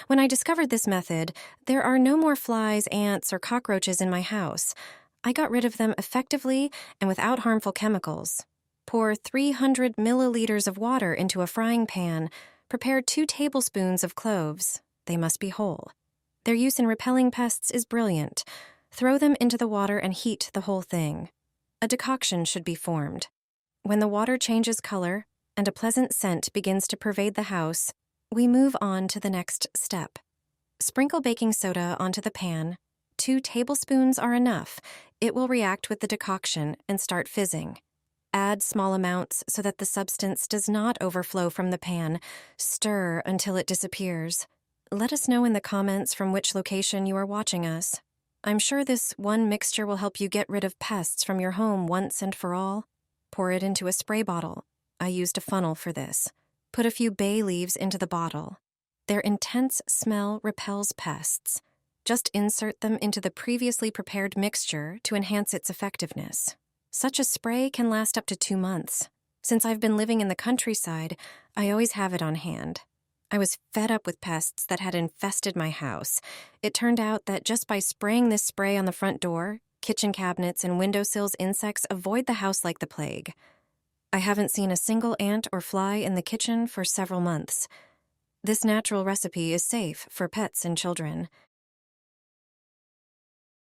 When I discovered this method, there are no more flies, ants, or cockroaches in my house. I got rid of them effectively and without harmful chemicals. Pour 300 milliliters of water into a frying pan. Prepare 2 tablespoons of cloves. They must be whole. Their use in repelling pests is brilliant. Throw them into the water and heat the whole thing. A decoction should be formed. When the water changes color and a pleasant scent begins to pervade the house, we move on to the next step. Sprinkle baking soda onto the pan. 2 tablespoons are enough. It will react with the decoction and start fizzing. Add small amounts so that the substance does not overflow from the pan. Stir until it disappears. Let us know in the comments from which location you are watching us. I'm sure this one mixture will help you get rid of pests from your home once and for all. Pour it into a spray bottle. I used a funnel for this. Put a few bay leaves into the bottle. Their intense smell repels pests. Just insert them into the previously prepared mixture to enhance its effectiveness. Such a spray can last up to 2 months. Since I've been living in the countryside, I always have it on hand. I was fed up with pests that had infested my house. It turned out that just by spraying this spray on the front door, kitchen cabinets, and windowsills, insects avoid the house like the plague. I haven't seen a single ant or fly in the kitchen for several months. This natural recipe is safe for pets and children.